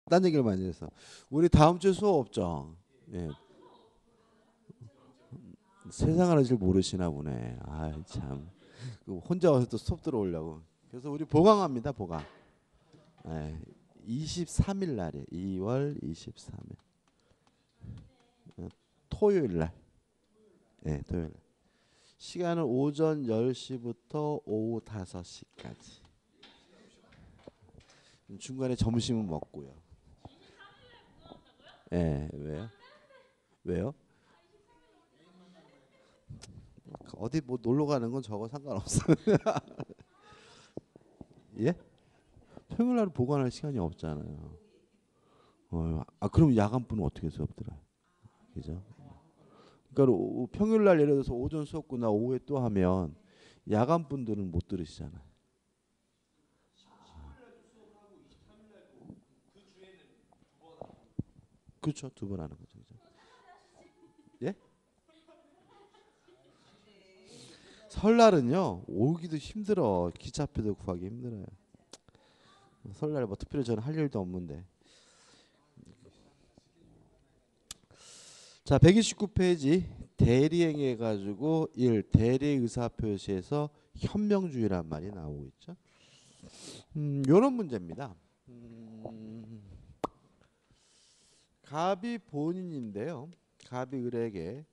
딴 얘기를 많이 해서 우리 다음 주에 수업 없죠? 예. 세상을 아직 모르시나 보네. 아 참. 혼자 와서 또 수업 들어오려고. 그래서 우리 보강합니다. 보강. 예. 23일 날에 2월 23일 토요일 날. 예, 토요일 날. 시간은 오전 10시부터 오후 5시까지. 중간에 점심은 먹고요. 예, 왜요? 왜요? 어디 뭐 놀러 가는 건 저거 상관없어요. 예? 평일 날은 보관할 시간이 없잖아요. 그럼 야간부는 어떻게 수업 들어요? 그죠? 그러니까 평일 날 예를 들어서 오전 수업구나 오후에 또 하면 야간 분들은 못 들으시잖아요. 그렇죠. 두 번 하는 거죠. 그죠? 예? 설날은요 오기도 힘들어. 기차표도 구하기 힘들어요. 설날 뭐 특별히 저는 할 일도 없는데. 자, 129페이지 대리행해 가지고 1 대리 의사 표시에서 현명주의란 말이 나오고 있죠. 요런 문제입니다. 갑이 본인인데요. 갑이 을에게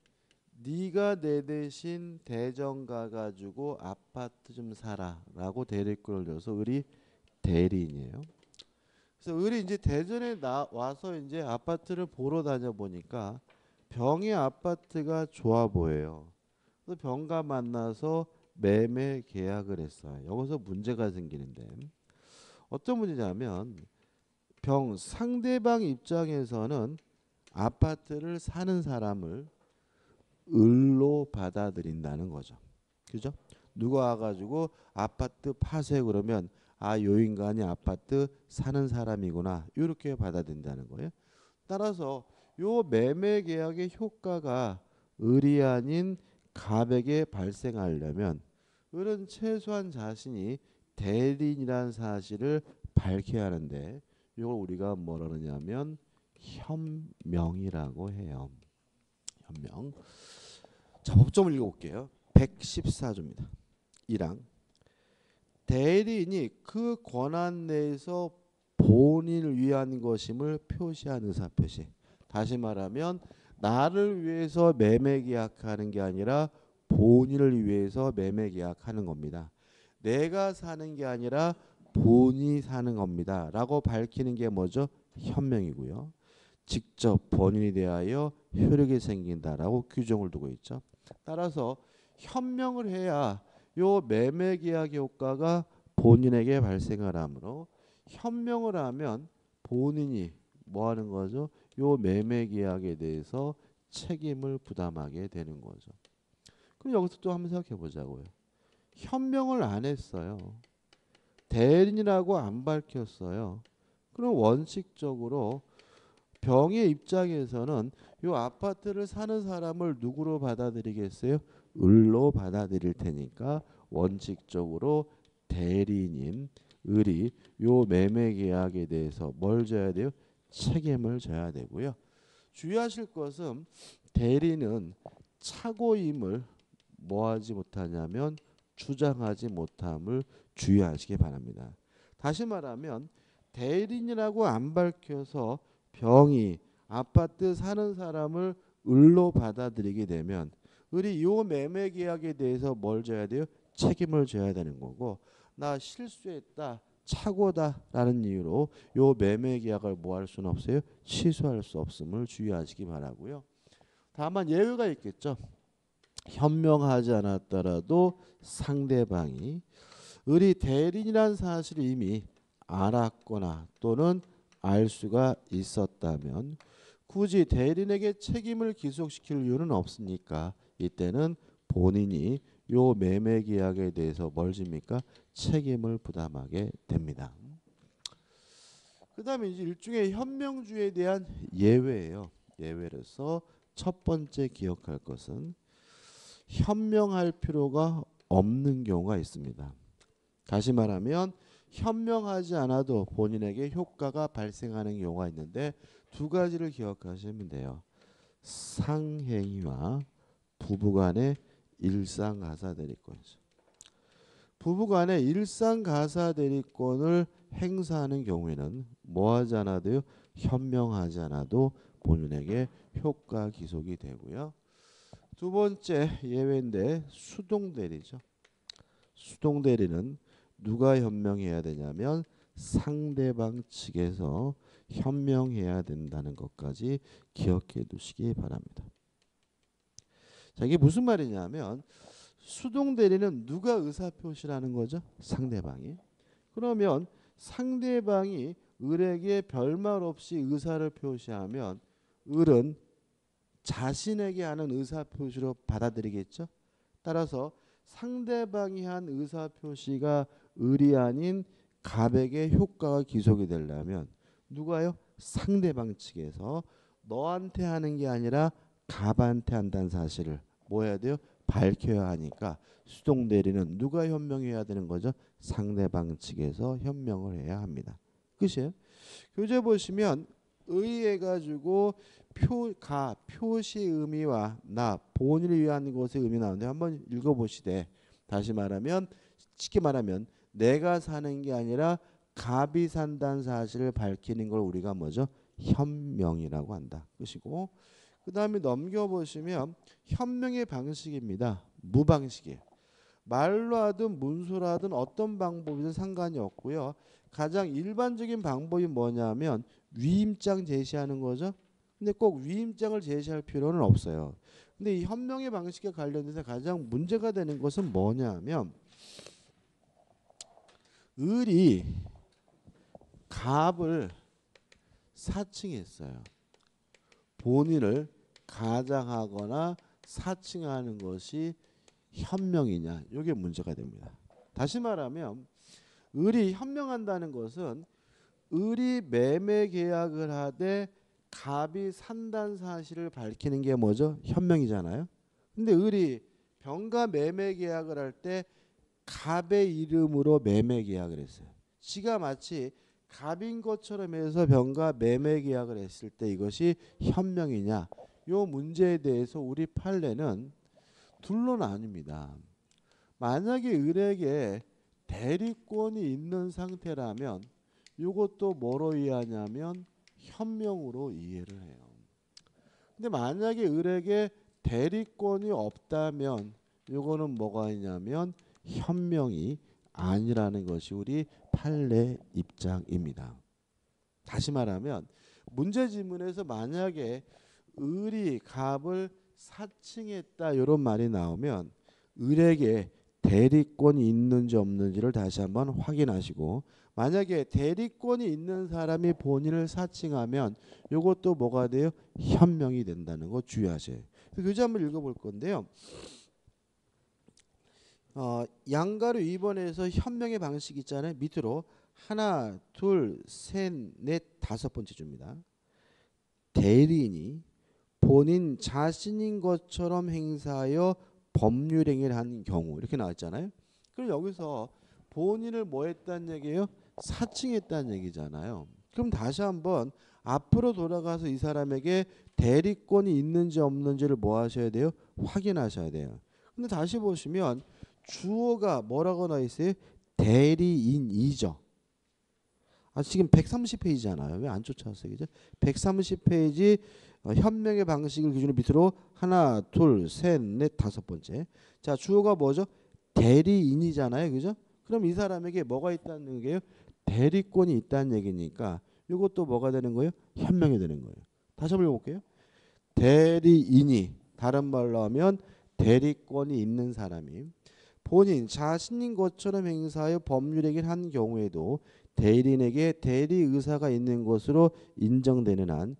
네가 내 대신 대전 가가지고 아파트 좀 사라라고 대리권을 줘서 을이 대리인이에요. 그래서 을이 이제 대전에 와서 이제 아파트를 보러 다녀 보니까 병의 아파트가 좋아 보여요. 그래서 병과 만나서 매매 계약을 했어요. 여기서 문제가 생기는데 어떤 문제냐면 병 상대방 입장에서는 아파트를 사는 사람을 을로 받아들인다는 거죠. 그죠? 누가 와가지고 아파트 파세 그러면 요 인간이 아파트 사는 사람이구나 이렇게 받아들인다는 거예요. 따라서 요 매매 계약의 효과가 을이 아닌 갑에게 발생하려면 을은 최소한 자신이 대리인이라는 사실을 밝혀야 하는데 이걸 우리가 뭐라 그러냐면 현명이라고 해요. 현명. 자, 법점을 읽어볼게요. 114조입니다. 1항 대리인이 그 권한 내에서 본인을 위한 것임을 표시한 의사표시. 다시 말하면 나를 위해서 매매 계약하는 게 아니라 본인을 위해서 매매 계약하는 겁니다. 내가 사는 게 아니라 본인이 사는 겁니다. 라고 밝히는 게 뭐죠? 현명이고요. 직접 본인에 대하여 효력이 생긴다라고 규정을 두고 있죠. 따라서 현명을 해야 요 매매 계약 효과가 본인에게 발생을 하므로 현명을 하면 본인이 뭐 하는 거죠? 요 매매 계약에 대해서 책임을 부담하게 되는 거죠. 그럼 여기서 또 한번 생각해 보자고요. 현명을 안 했어요. 대리인이라고 안 밝혔어요. 그럼 원칙적으로 병의 입장에서는 요 아파트를 사는 사람을 누구로 받아들이겠어요? 을로 받아들일 테니까 원칙적으로 대리인인 을이 요 매매 계약에 대해서 뭘 져야 돼요? 책임을 져야 되고요. 주의하실 것은 대리는 착오임을 뭐하지 못하냐면 주장하지 못함을 주의하시기 바랍니다. 다시 말하면 대리인이라고 안 밝혀서 병이 아파트 사는 사람을 을로 받아들이게 되면 을이 요 매매 계약에 대해서 뭘 져야 돼요? 책임을 져야 되는 거고 나 실수했다. 착오다라는 이유로 요 매매 계약을 뭐 할 수는 없어요? 취소할 수 없음을 주의하시기 바라고요. 다만 예외가 있겠죠. 현명하지 않았더라도 상대방이 을이 대리인이라는 사실을 이미 알았거나 또는 알 수가 있었다면 굳이 대리인에게 책임을 기속시킬 이유는 없으니까 이때는 본인이 요 매매 계약에 대해서 뭘 집니까? 책임을 부담하게 됩니다. 그다음에 이제 일종의 현명주의에 대한 예외예요. 예외로서 첫 번째 기억할 것은 현명할 필요가 없는 경우가 있습니다. 다시 말하면 현명하지 않아도 본인에게 효과가 발생하는 경우가 있는데 두 가지를 기억하시면 돼요. 상행위와 부부간의 일상가사대리권이죠. 부부간의 일상가사대리권을 행사하는 경우에는 뭐하지 않아도요, 현명하지 않아도 본인에게 효과 기속이 되고요. 두 번째 예외인데 수동대리죠. 수동대리는 누가 현명해야 되냐면 상대방 측에서 현명해야 된다는 것까지 기억해 두시기 바랍니다. 자, 이게 무슨 말이냐면 수동대리는 누가 의사표시라는 거죠? 상대방이. 그러면 상대방이 을에게 별말 없이 의사를 표시하면 을은 자신에게 하는 의사표시로 받아들이겠죠. 따라서 상대방이 한 의사표시가 을이 아닌 갑에게 효과가 기속이 되려면 누가요? 상대방 측에서 너한테 하는 게 아니라 갑한테 한다는 사실을 뭐 해야 돼요? 밝혀야 하니까 수동대리는 누가 현명해야 되는 거죠? 상대방 측에서 현명을 해야 합니다. 끝이에요. 교재 보시면 의해가지고 표시 의미와 나 본인을 위한 것의 의미 나오는데 한번 읽어보시되 다시 말하면 쉽게 말하면 내가 사는 게 아니라 갑이 산다는 사실을 밝히는 걸 우리가 뭐죠? 현명이라고 한다. 끝이고 그 다음에 넘겨보시면 현명의 방식입니다. 무방식이에요. 말로 하든 문서로 하든 어떤 방법이든 상관이 없고요. 가장 일반적인 방법이 뭐냐면 위임장 제시하는 거죠. 근데 꼭 위임장을 제시할 필요는 없어요. 근데 이 현명의 방식에 관련해서 가장 문제가 되는 것은 뭐냐면 을이 갑을 사칭했어요. 본인을 가장하거나 사칭하는 것이 현명이냐, 이게 문제가 됩니다. 다시 말하면 을이 현명한다는 것은 을이 매매 계약을 하되 갑이 산다는 사실을 밝히는 게 뭐죠? 현명이잖아요. 근데 을이 병가 매매 계약을 할 때 갑의 이름으로 매매 계약을 했어요. 지가 마치 갑인 것처럼 해서 병가 매매 계약을 했을 때 이것이 현명이냐? 요 문제에 대해서 우리 판례는 둘로 나뉩니다. 만약에 을에게 대리권이 있는 상태라면 이것도 뭐로 이해하냐면 현명으로 이해를 해요. 근데 만약에 을에게 대리권이 없다면 이거는 뭐가 있냐면 현명이 아니라는 것이 우리 판례 입장입니다. 다시 말하면 문제 지문에서 만약에 을이 갑을 사칭했다 이런 말이 나오면 을에게 대리권이 있는지 없는지를 다시 한번 확인하시고 만약에 대리권이 있는 사람이 본인을 사칭하면 이것도 뭐가 돼요? 현명이 된다는 거 주의하셔요. 교재 한번 읽어볼 건데요. 양가로 2번에서 현명의 방식 있잖아요. 밑으로 하나, 둘, 셋, 넷, 다섯 번째 줍니다. 대리인이 본인 자신인 것처럼 행사하여 법률행위를 한 경우 이렇게 나왔잖아요. 그럼 여기서 본인을 뭐 했다는 얘기예요? 사칭했다는 얘기잖아요. 그럼 다시 한번 앞으로 돌아가서 이 사람에게 대리권이 있는지 없는지를 뭐 하셔야 돼요? 확인하셔야 돼요. 근데 다시 보시면 주어가 뭐라고 나와 있어요? 대리인이죠. 지금 130페이지잖아요. 왜 안 쫓아왔어요? 그죠? 130페이지 현명의 방식을 기준으로 밑으로 하나, 둘, 셋, 넷, 다섯 번째. 자, 주어가 뭐죠? 대리인이잖아요. 그죠? 그럼 이 사람에게 뭐가 있다는 얘기예요? 대리권이 있다는 얘기니까 이것도 뭐가 되는 거예요? 현명이 되는 거예요. 다시 한번 읽어볼게요. 대리인이 다른 말로 하면 대리권이 있는 사람이 본인 자신인 것처럼 행사하여 법률행위를 한 경우에도 대리인에게 대리 의사가 있는 것으로 인정되는 한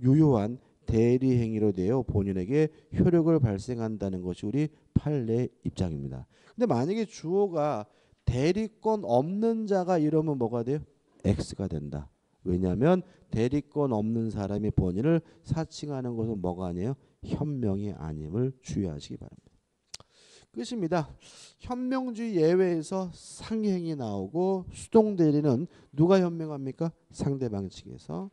유효한 대리 행위로 되어 본인에게 효력을 발생한다는 것이 우리 판례 입장입니다. 근데 만약에 주어가 대리권 없는 자가 이러면 뭐가 돼요? X가 된다. 왜냐하면 대리권 없는 사람이 본인을 사칭하는 것은 뭐가 아니에요? 현명이 아님을 주의하시기 바랍니다. 끝입니다. 현명주의 예외에서 상행이 나오고 수동대리는 누가 현명합니까? 상대방 측에서.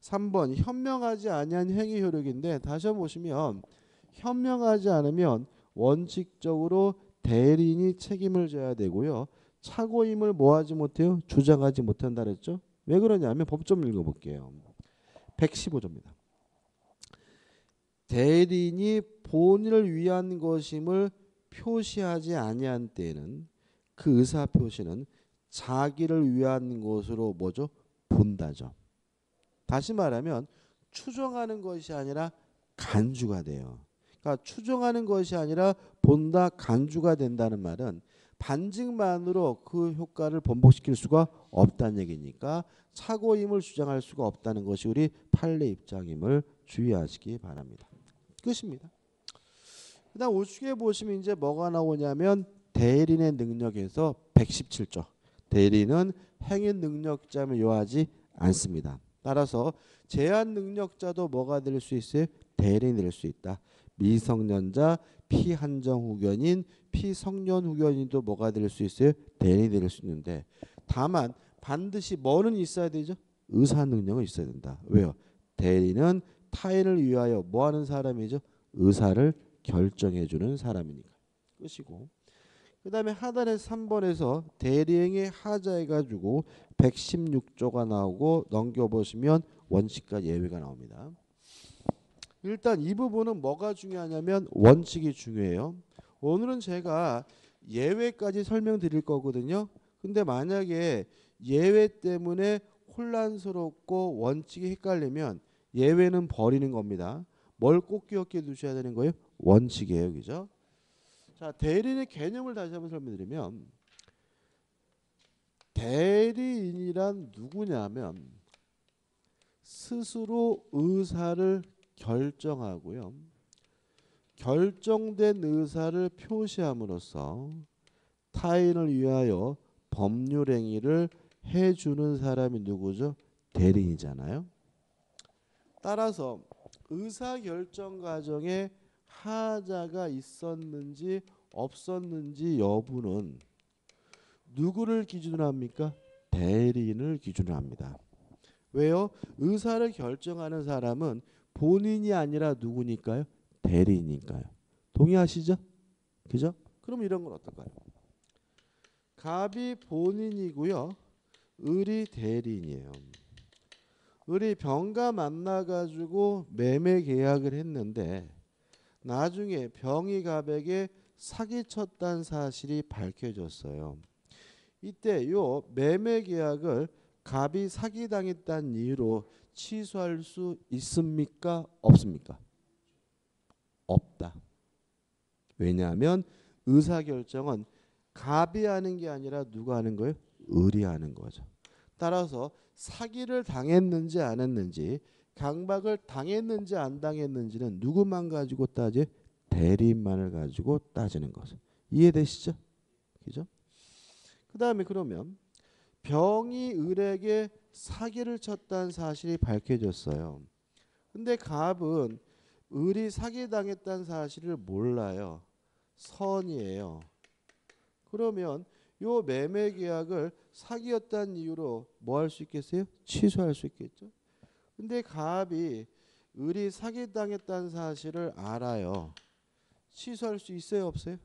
3번 현명하지 아니한 행위 효력인데 다시 한번 보시면 현명하지 않으면 원칙적으로 대리인이 책임을 져야 되고요. 착오임을 뭐하지 못해요? 주장하지 못한다 그랬죠? 왜 그러냐면 법좀 읽어볼게요. 115조입니다. 대리인이 본인을 위한 것임을 표시하지 아니한 때에는 그 의사 표시는 자기를 위한 것으로 뭐죠? 본다죠. 다시 말하면 추정하는 것이 아니라 간주가 돼요. 그러니까 추정하는 것이 아니라 본다, 간주가 된다는 말은 반증만으로 그 효과를 번복시킬 수가 없다는 얘기니까 착오임을 주장할 수가 없다는 것이 우리 판례 입장임을 주의하시기 바랍니다. 끝입니다. 그다음 우측에 보시면 이제 뭐가 나오냐면 대리인의 능력에서 117조. 대리인은 행위 능력자임을 요하지 않습니다. 따라서 제한 능력자도 뭐가 될 수 있어요? 대리인이 될 수 있다. 미성년자, 피한정 후견인, 피성년 후견인도 뭐가 될 수 있어요? 대리인이 될 수 있는데 다만 반드시 뭐는 있어야 되죠? 의사 능력은 있어야 된다. 왜요? 대리인은 타인을 위하여 뭐 하는 사람이죠? 의사를 결정해 주는 사람이니까. 끝이고. 그 다음에 하단에 3번에서 대리행위 하자해 가지고 116조가 나오고 넘겨보시면 원칙과 예외가 나옵니다. 일단 이 부분은 뭐가 중요하냐면 원칙이 중요해요. 오늘은 제가 예외까지 설명드릴 거거든요. 근데 만약에 예외 때문에 혼란스럽고 원칙이 헷갈리면 예외는 버리는 겁니다. 뭘 꼭 기억해 두셔야 되는 거예요? 원칙이에요. 그죠? 자, 대리인의 개념을 다시 한번 설명드리면 대리인이란 누구냐면 스스로 의사를 결정하고요. 결정된 의사를 표시함으로써 타인을 위하여 법률 행위를 해주는 사람이 누구죠? 대리인이잖아요. 따라서 의사결정 과정에 하자가 있었는지 없었는지 여부는 누구를 기준으로 합니까? 대리인을 기준으로 합니다. 왜요? 의사를 결정하는 사람은 본인이 아니라 누구니까요? 대리인이니까요. 동의하시죠? 그죠? 그럼 이런 건 어떨까요? 갑이 본인이고요. 을이 대리인이에요. 을이 병과 만나가지고 매매 계약을 했는데 나중에 병이 갑에게 사기쳤다는 사실이 밝혀졌어요. 이때 요 매매 계약을 갑이 사기당했다는 이유로 취소할 수 있습니까? 없습니까? 없다. 왜냐하면 의사결정은 갑이 하는 게 아니라 누가 하는 거예요? 을이 하는 거죠. 따라서 사기를 당했는지 안 했는지 강박을 당했는지 안 당했는지는 누구만 가지고 따져? 대리인만을 가지고 따지는 거죠. 이해되시죠? 그죠? 그 다음에 그러면 병이 을에게 사기를 쳤다는 사실이 밝혀졌어요. 근데 갑은 을이 사기당했다는 사실을 몰라요. 선이에요. 그러면 요 매매 계약을 사기였다는 이유로 뭐 할 수 있겠어요? 취소할 수 있겠죠. 근데 갑이 을이 사기당했다는 사실을 알아요. 취소할 수 있어요? 없어요?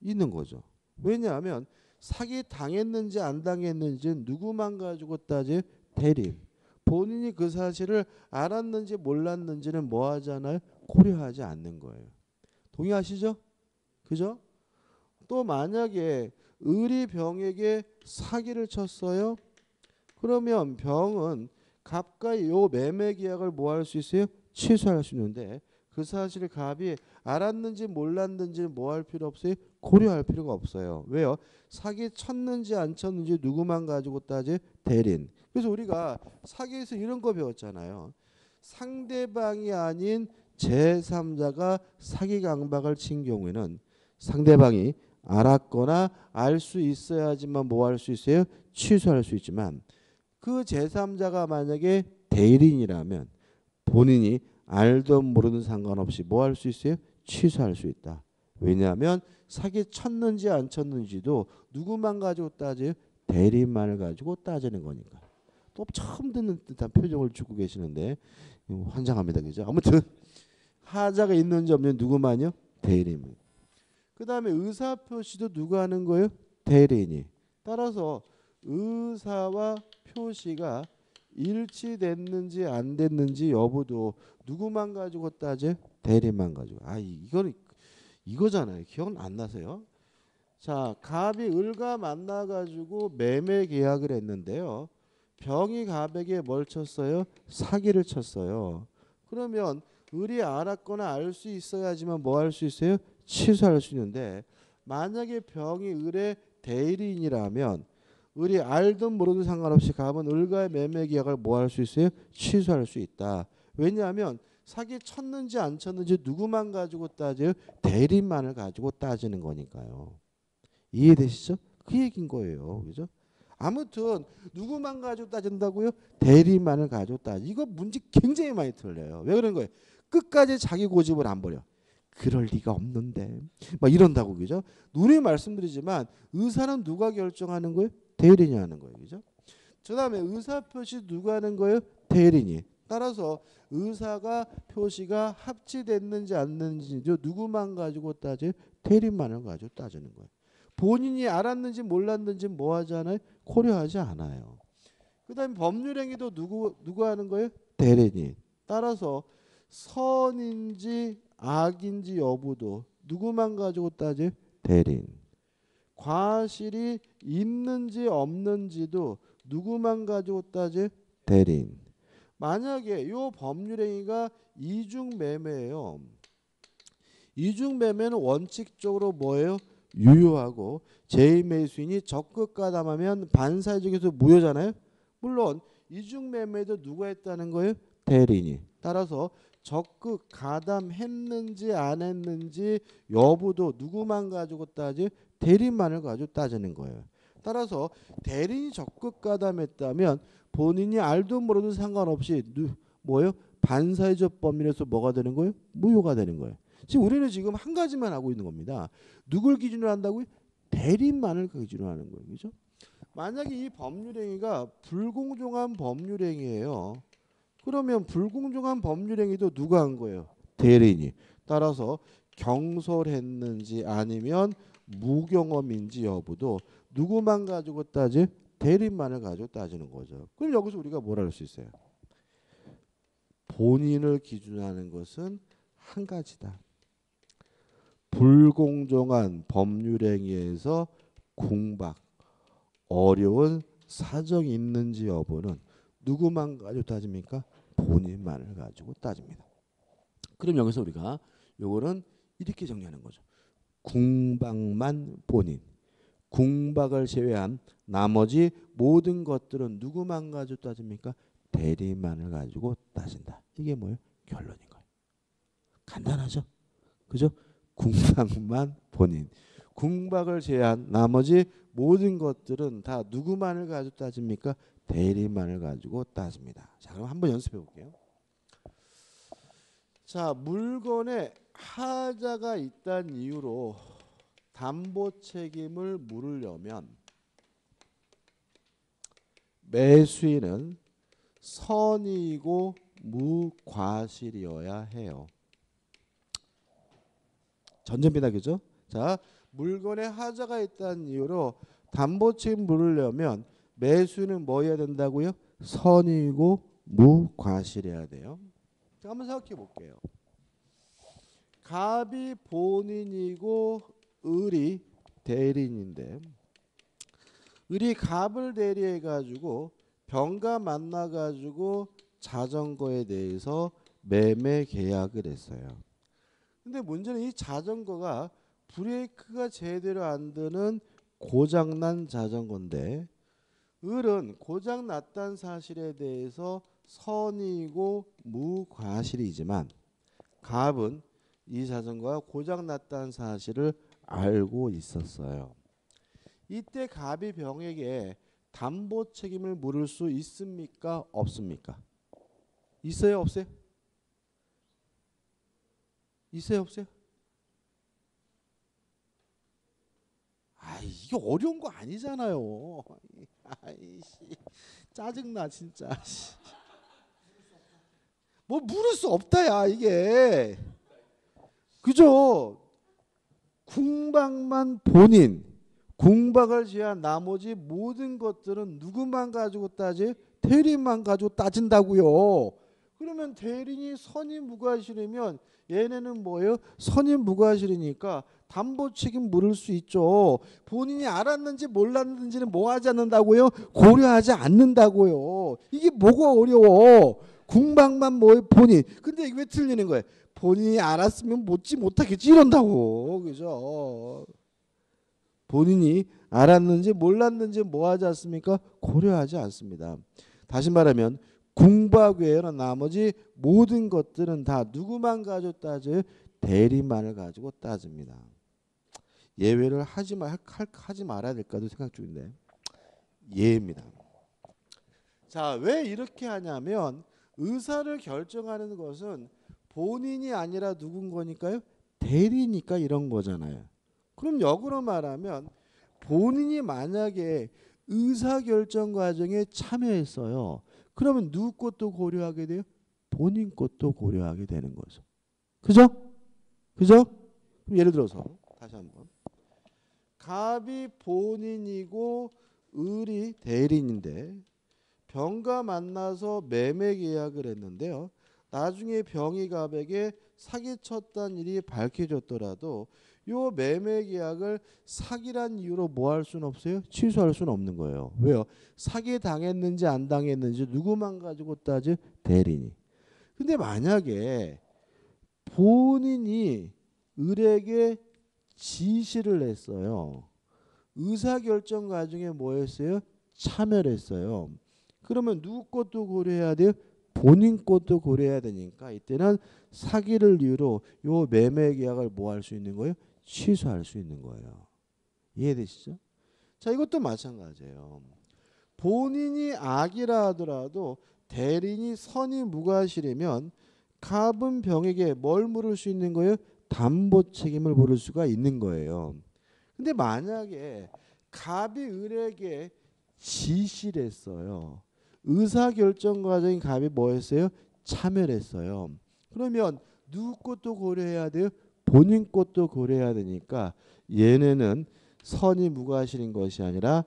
있는 거죠. 왜냐하면 사기 당했는지 안 당했는지는 누구만 가지고 따져요? 대리인. 본인이 그 사실을 알았는지 몰랐는지는 뭐 하잖아요? 고려하지 않는 거예요. 동의하시죠? 그죠? 또 만약에 을이 병에게 사기를 쳤어요. 그러면 병은 갑과 요 매매 계약을 뭐 할 수 있어요? 취소할 수 있는데 그 사실을 갑이 알았는지 몰랐는지 뭐 할 필요 없어요? 고려할 필요가 없어요. 왜요? 사기 쳤는지 안 쳤는지 누구만 가지고 따져? 대리인. 그래서 우리가 사기에서 이런 거 배웠잖아요. 상대방이 아닌 제3자가 사기 강박을 친 경우에는 상대방이 알았거나 알 수 있어야지만 뭐 할 수 있어요? 취소할 수 있지만 그 제3자가 만약에 대리인이라면 본인이 알든 모르든 상관없이 뭐 할 수 있어요? 취소할 수 있다. 왜냐하면 사기 쳤는지 안 쳤는지도 누구만 가지고 따져요? 대리인만을 가지고 따지는 거니까. 또 처음 듣는 듯한 표정을 짓고 계시는데 환장합니다. 그죠? 아무튼 하자가 있는지 없는지 누구만요? 대리인. 그 다음에 의사표시도 누가 하는 거예요? 대리인이. 따라서 의사와 표시가 일치됐는지 안 됐는지 여부도 누구만 가지고 따져? 대리만 가지고. 아 이거는 이거잖아요. 기억 안 나세요? 자, 갑이 을과 만나 가지고 매매 계약을 했는데요. 병이 갑에게 뭘 쳤어요? 사기를 쳤어요. 그러면 을이 알았거나 알 수 있어야지만 뭐 할 수 있어요? 취소할 수 있는데 만약에 병이 을의 대리인이라면 을이 알든 모르든 상관없이 갑은 을과의 매매 계약을 뭐 할 수 있어요? 취소할 수 있다. 왜냐하면 사기 쳤는지 안 쳤는지 누구만 가지고 따져요? 대리인만을 가지고 따지는 거니까요. 이해되시죠? 그 얘기인 거예요. 그죠? 아무튼 누구만 가지고 따진다고요? 대리만을 가지고 따지. 이거 문제 굉장히 많이 틀려요. 왜 그런 거예요? 끝까지 자기 고집을 안 버려. 그럴 리가 없는데. 막 이런다고 그죠? 누누이 말씀드리지만 의사는 누가 결정하는 거예요? 대리인이 하는 거예요. 그죠? 그다음에 의사 표시 누가 하는 거예요? 대리인이. 따라서 의사가 표시가 합치됐는지 안 됐는지 누구만 가지고 따져요? 대리인만을 가지고 따지는 거예요. 본인이 알았는지 몰랐는지 뭐 하잖아요? 고려하지 않아요. 그 다음에 법률행위도 누가 하는 거예요? 대리인이. 따라서 선인지 악인지 여부도 누구만 가지고 따져요? 대리인. 과실이 있는지 없는지도 누구만 가지고 따져요? 대리인. 만약에 이 법률행위가 이중매매예요. 이중매매는 원칙적으로 뭐예요? 유효하고 제2매수인이 적극 가담하면 반사회적에서 무효잖아요. 물론 이중매매도 누가 했다는 거예요? 대리인이. 따라서 적극 가담했는지 안 했는지 여부도 누구만 가지고 따지? 대리인만을 가지고 따지는 거예요. 따라서 대리인이 적극 가담했다면 본인이 알든 모르든 상관없이 뭐예요? 반사회적 범위에서 뭐가 되는 거예요? 무효가 되는 거예요. 지금 우리는 지금 한 가지만 하고 있는 겁니다. 누굴 기준으로 한다고요? 대리인만을 기준으로 하는 거예요. 그죠? 만약에 이 법률행위가 불공정한 법률행위예요. 그러면 불공정한 법률행위도 누가 한 거예요? 대리인이. 따라서 경솔했는지 아니면 무경험인지 여부도 누구만 가지고 따지? 대리인만을 가지고 따지는 거죠. 그럼 여기서 우리가 뭘 할 수 있어요? 본인을 기준으로 하는 것은 한 가지다. 불공정한 법률행위에서 궁박, 어려운 사정이 있는지 여부는 누구만 가지고 따집니까? 본인만을 가지고 따집니다. 그럼 여기서 우리가 요거는 이렇게 정리하는 거죠. 궁박만 본인. 궁박을 제외한 나머지 모든 것들은 누구만 가지고 따집니까? 대리만을 가지고 따진다. 이게 뭐예요? 결론인 거예요. 간단하죠? 그죠? 궁박만 본인. 궁박을 제외한 나머지 모든 것들은 다 누구만을 가지고 따집니까? 대리만을 가지고 따집니다. 자, 그럼 한번 연습해 볼게요. 자, 물건에 하자가 있다는 이유로 담보 책임을 물으려면 매수인은 선의이고 무과실이어야 해요. 전제입니다. 그죠? 자, 물건에 하자가 있다는 이유로 담보 책임 물으려면 매수인은 뭐 해야 된다고요? 선의이고 무과실해야 돼요. 자, 한번 생각해 볼게요. 갑이 본인이고 을이 대리인인데 을이 갑을 대리해 가지고 병과 만나 가지고 자전거에 대해서 매매 계약을 했어요. 근데 문제는 이 자전거가 브레이크가 제대로 안 되는 고장난 자전거인데 을은 고장났다는 사실에 대해서 선의이고 무과실이지만 갑은 이 자전거가 고장났다는 사실을 알고 있었어요. 이때 갑이 병에게 담보 책임을 물을 수 있습니까? 없습니까? 있어요? 없어요? 있어요? 없어요? 이게 어려운 거 아니잖아요. 아이씨, 짜증나 진짜. 뭐 물을 수 없다야 이게. 그죠? 궁박만 본인, 궁박을 제한 나머지 모든 것들은 누구만 가지고 따지? 대리인만 가지고 따진다고요. 그러면 대리인이 선임무과실이면 얘네는 뭐예요? 선임무과실이니까 담보 책임 물을 수 있죠. 본인이 알았는지 몰랐는지는 뭐 하지 않는다고요? 고려하지 않는다고요. 이게 뭐가 어려워? 궁박만 뭐 본인. 근데 이게 왜 틀리는 거예요? 본인이 알았으면 묻지 못하겠지 이런다고. 그죠? 본인이 알았는지 몰랐는지 뭐 하지 않습니까? 고려하지 않습니다. 다시 말하면 궁박 외에는 나머지 모든 것들은 다 누구만 가지고 따져요? 대리만을 가지고 따집니다. 예외를 하지 말아야 될까도 생각 중인데 예입니다. 자, 왜 이렇게 하냐면 의사를 결정하는 것은 본인이 아니라 누군 거니까요? 대리니까 이런 거잖아요. 그럼 역으로 말하면 본인이 만약에 의사결정 과정에 참여했어요. 그러면 누구 것도 고려하게 돼요? 본인 것도 고려하게 되는 거죠. 그죠? 그죠? 그럼 예를 들어서 다시 한번. 갑이 본인이고 을이 대리인인데 병과 만나서 매매 계약을 했는데요. 나중에 병이 갑에게 사기쳤다는 일이 밝혀졌더라도 요 매매 계약을 사기란 이유로 뭐 할 수는 없어요? 취소할 수는 없는 거예요. 왜요? 사기 당했는지 안 당했는지 누구만 가지고 따지? 대리인이. 근데 만약에 본인이 을에게 지시를 했어요. 의사결정 과정에 뭐 했어요? 참여를 했어요. 그러면 누구 것도 고려해야 돼요? 본인 것도 고려해야 되니까 이때는 사기를 이유로 요 매매 계약을 뭐 할 수 있는 거예요? 취소할 수 있는 거예요. 이해되시죠? 자, 이것도 마찬가지예요. 본인이 악이라 하더라도 대리인이 선이 무과실이면 갑은 병에게 뭘 물을 수 있는 거예요? 담보 책임을 물을 수가 있는 거예요. 근데 만약에 갑이 을에게 지시를 했어요. 의사결정 과정인 갑이 뭐 했어요? 참여를 했어요. 그러면 누구 것도 고려해야 돼요? 본인 것도 고려해야 되니까 얘네는 선이 무과실인 것이 아니라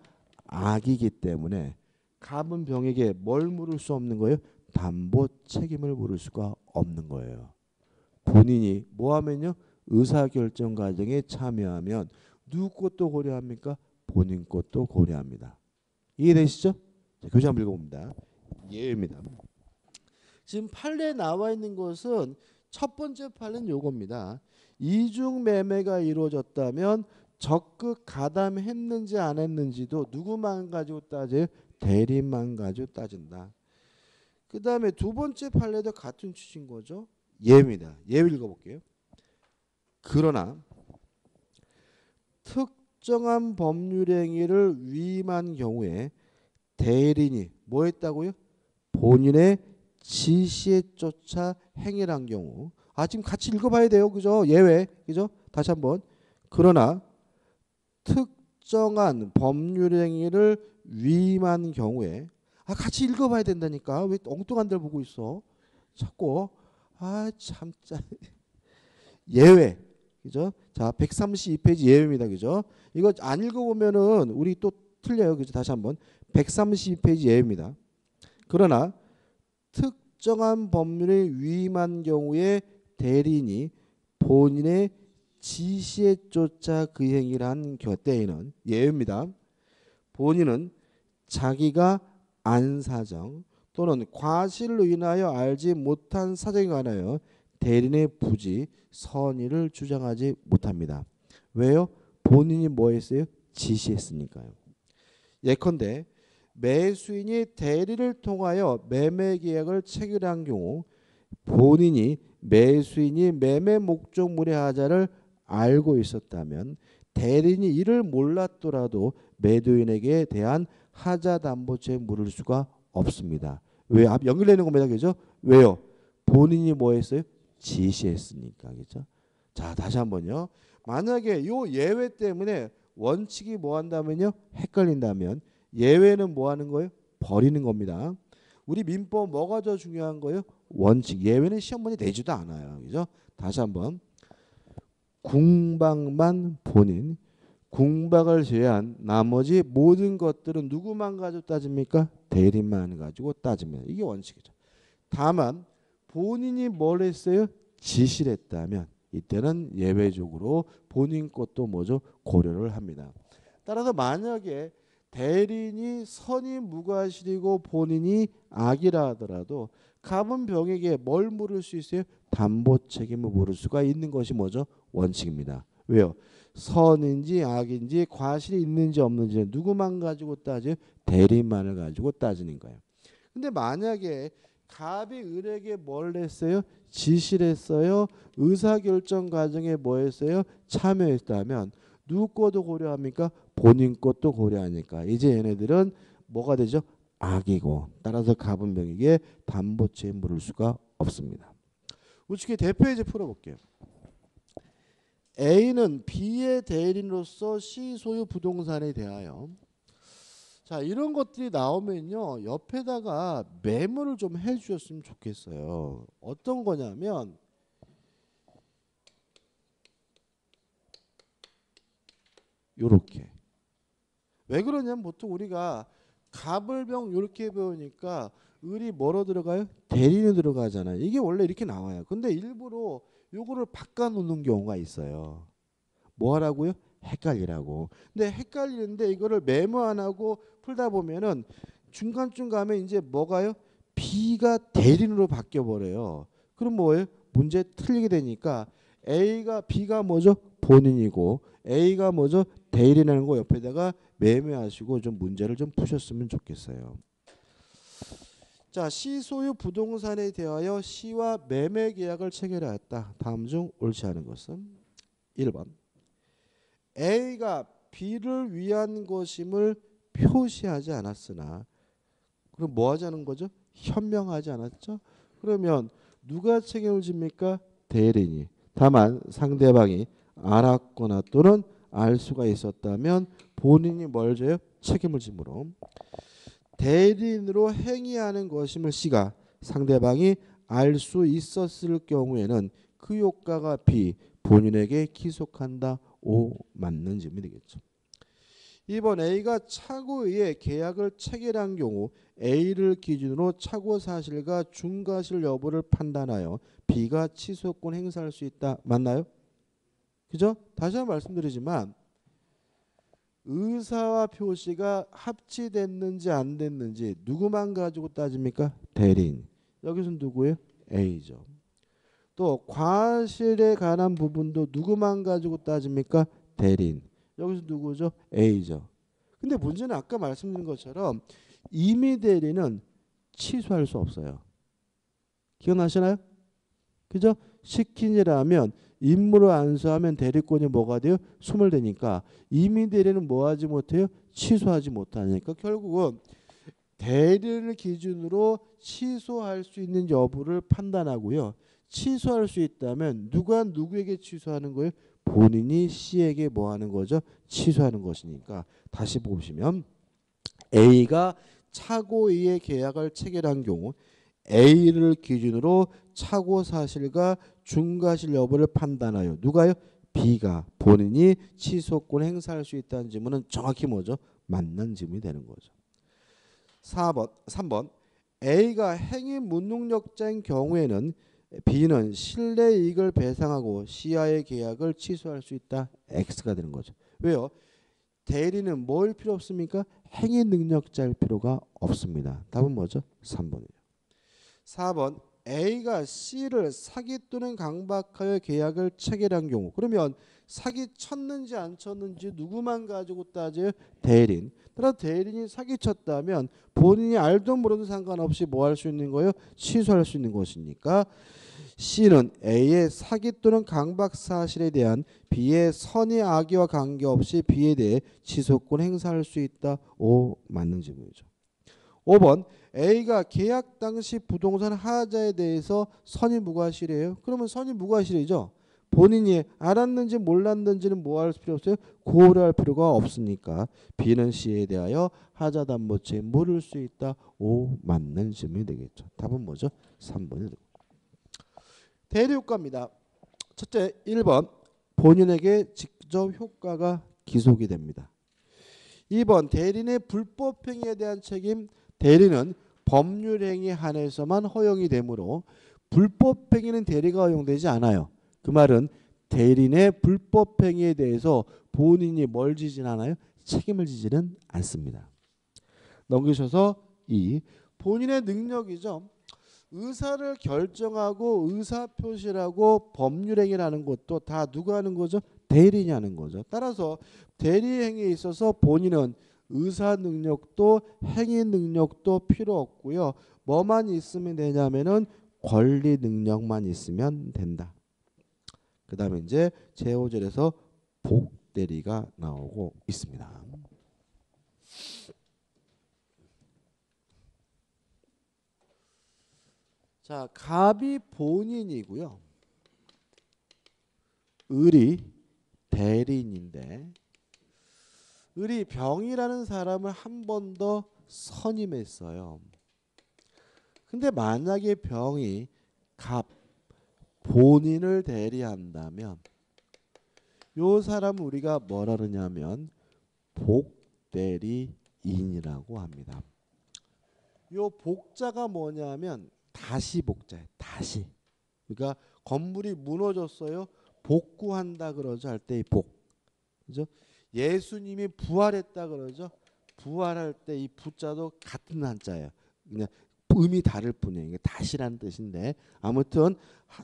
악이기 때문에 갑은 병에게 뭘 물을 수 없는 거예요? 담보 책임을 물을 수가 없는 거예요. 본인이 뭐 하면요? 의사결정 과정에 참여하면 누구 것도 고려합니까? 본인 것도 고려합니다. 이해되시죠? 자, 교재 한번 읽어봅니다. 예입니다. 지금 판례에 나와 있는 것은 첫 번째 판례는 요겁니다. 이중 매매가 이루어졌다면 적극 가담했는지 안 했는지도 누구만 가지고 따져요? 대리인만 가지고 따진다. 그 다음에 두 번째 판례도 같은 취지인 거죠. 예입니다. 예 읽어볼게요. 그러나 특정한 법률 행위를 위임한 경우에 대리인이 뭐 했다고요? 본인의 지시에 쫓아 행위를 한 경우. 지금 같이 읽어봐야 돼요. 그죠? 예외. 그죠? 다시 한번. 그러나 특정한 법률 행위를 위임한 경우에 같이 읽어봐야 된다니까. 왜 엉뚱한 데를 보고 있어? 자꾸 참 예외. 그죠? 자, 132페이지 예외입니다. 그죠? 이거 안 읽어보면은 우리 또 틀려요. 그죠? 다시 한번. 132페이지 예외입니다. 그러나 특정한 법률에 위임한 경우에 대리인이 본인의 지시에 쫓아 그 행위를 한 때에는 예외입니다. 본인은 자기가 안 사정 또는 과실로 인하여 알지 못한 사정에 관하여 대리인의 부지, 선의를 주장하지 못합니다. 왜요? 본인이 뭐 했어요? 지시했으니까요. 예컨대 매수인이 대리를 통하여 매매 계약을 체결한 경우 본인이 매수인이 매매 목적물의 하자를 알고 있었다면 대리인이 이를 몰랐더라도 매도인에게 대한 하자 담보죄에 물을 수가 없습니다. 왜? 연결되는 겁니다. 그죠? 왜요? 본인이 뭐 했어요? 지시했으니까. 그죠? 자, 다시 한번요. 만약에 요 예외 때문에 원칙이 뭐 한다면요? 헷갈린다면 예외는 뭐 하는 거예요? 버리는 겁니다. 우리 민법 뭐가 더 중요한 거예요? 원칙. 예외는 시험 문제 내지도 않아요. 그죠? 다시 한번. 궁박만 본인. 궁박을 제외한 나머지 모든 것들은 누구만 가지고 따집니까? 대리만 가지고 따집니다. 이게 원칙이죠. 다만 본인이 뭘 했어요? 지시를 했다면 이때는 예외적으로 본인 것도 뭐죠? 고려를 합니다. 따라서 만약에 대리인이 선이 무과실이고 본인이 악이라 하더라도 갑은 병에게 뭘 물을 수 있어요? 담보 책임을 물을 수가 있는 것이 뭐죠? 원칙입니다. 왜요? 선인지 악인지 과실이 있는지 없는지 누구만 가지고 따져요? 대리인만을 가지고 따지는 거예요. 근데 만약에 갑이 을에게 뭘 했어요? 지시를 했어요. 의사결정 과정에 뭐 했어요? 참여했다면 누구 것도 고려합니까? 본인 것도 고려하니까 이제 얘네들은 뭐가 되죠? 악이고 따라서 갑은 병에게 담보책임 물을 수가 없습니다. 우측에 대표 예제 풀어볼게요. A는 B의 대리인으로서 C 소유 부동산에 대하여 자 이런 것들이 나오면요 옆에다가 메모를 좀 해주셨으면 좋겠어요. 어떤 거냐면 요렇게 왜 그러냐면 보통 우리가 갑을병 이렇게 배우니까 을이 뭐로 들어가요? 대리인으로 들어가잖아요. 이게 원래 이렇게 나와요. 근데 일부러 요거를 바꿔놓는 경우가 있어요. 뭐 하라고요? 헷갈리라고. 근데 헷갈리는데 이거를 메모 안 하고 풀다 보면은 중간중간에 이제 뭐가요? B가 대리인으로 바뀌어 버려요. 그럼 뭐예요? 문제 틀리게 되니까 B가 뭐죠? 본인이고 A가 뭐죠? 대리인이라는 거 옆에다가 메모하시고 좀 문제를 좀 푸셨으면 좋겠어요. 자, C 소유 부동산에 대하여 C와 매매 계약을 체결하였다. 다음 중 옳지 않은 것은 1번. A가 B를 위한 것임을 표시하지 않았으나 그럼 뭐 하자는 거죠? 현명하지 않았죠? 그러면 누가 책임을 집니까? 대리인이. 다만 상대방이 알았거나 또는 알 수가 있었다면 본인이 뭘 져요? 책임을 지므로 대리인으로 행위하는 것임을 C가 상대방이 알 수 있었을 경우에는 그 효과가 B 본인에게 기속한다. O 맞는 질문이 되겠죠. 2번 A가 차고에 의해 계약을 체결한 경우 A를 기준으로 차고 사실과 중과실 여부를 판단하여 B가 취소권 행사할 수 있다. 맞나요? 그죠? 다시 한번 말씀드리지만 의사와 표시가 합치됐는지 안 됐는지 누구만 가지고 따집니까? 대리인. 여기서 누구예요? A죠. 또 과실에 관한 부분도 누구만 가지고 따집니까? 대리인. 여기서 누구죠? A죠. 근데 문제는 아까 말씀드린 것처럼 임의 대리는 취소할 수 없어요. 기억나시나요? 그죠? 시킨 일하면 임무를 안수하면 대리권이 뭐가 돼요? 소멸되니까 임의 대리는 뭐 하지 못해요? 취소하지 못하니까 결국은 대리를 기준으로 취소할 수 있는 여부를 판단하고요. 취소할 수 있다면 누가 누구에게 취소하는 거예요? 본인이 C에게 뭐 하는 거죠? 취소하는 것이니까 다시 보시면 A가 차고의 계약을 체결한 경우 A를 기준으로 차고 사실과 중과실 여부를 판단하여 누가요? B가 본인이 취소권 행사할 수 있다는 질문은 정확히 뭐죠? 맞는 질문이 되는 거죠. 3번 A가 행위 무능력자인 경우에는 B는 실내 이익을 배상하고 C와의 계약을 취소할 수 있다. X가 되는 거죠. 왜요? 대리는 뭐일 필요 없습니까? 행위 능력자일 필요가 없습니다. 답은 뭐죠? 3번이에요. 4번 A가 C를 사기 또는 강박하여 계약을 체결한 경우 그러면 사기 쳤는지 안 쳤는지 누구만 가지고 따져요? 대리인. 따라 대리인이 사기 쳤다면 본인이 알든 모르든 상관없이 뭐 할 수 있는 거예요? 취소할 수 있는 것이니까 C는 A의 사기 또는 강박 사실에 대한 B의 선의 악의와 관계없이 B에 대해 취소권 행사할 수 있다. O 맞는 질문이죠. 5번 A가 계약 당시 부동산 하자에 대해서 선의 무과실이에요. 그러면 선의 무과실이죠. 본인이 알았는지 몰랐는지는 뭐 할 필요 없어요? 고려할 필요가 없으니까 B는 C에 대하여 하자담보체에 물을 수 있다. O 맞는 질문이 되겠죠. 답은 뭐죠? 3번이 되고. 대리효과입니다. 첫째 1번 본인에게 직접 효과가 기속이 됩니다. 2번 대리인의 불법행위에 대한 책임. 대리는 법률행위 한해서만 허용이 되므로 불법행위는 대리가 허용되지 않아요. 그 말은 대리인의 불법행위에 대해서 본인이 뭘 지진 않아요? 책임을 지지는 않습니다. 넘기셔서 2. 본인의 능력이죠. 의사를 결정하고 의사표시라고 법률행위라는 것도 다 누가 하는 거죠? 대리인이 하는 거죠. 따라서 대리행위에 있어서 본인은 의사 능력도 행위 능력도 필요 없고요. 뭐만 있으면 되냐면은 권리 능력만 있으면 된다. 그 다음에 이제 제5절에서 복대리가 나오고 있습니다. 자, 갑이 본인이고요. 을이 대리인인데 을이 병이라는 사람을 한 번 더 선임했어요. 근데 만약에 병이 갑 본인을 대리한다면 요 사람은 우리가 뭐라 그러냐면 복대리인이라고 합니다. 요 복자가 뭐냐면 다시 복자예요. 다시. 그러니까 건물이 무너졌어요. 복구한다 그러죠. 할 때 이 복. 그죠? 예수님이 부활했다 그러죠. 부활할 때 이 부자도 같은 한자예요. 그냥 의미 다를 뿐이에요. 이게 다시라는 뜻인데 아무튼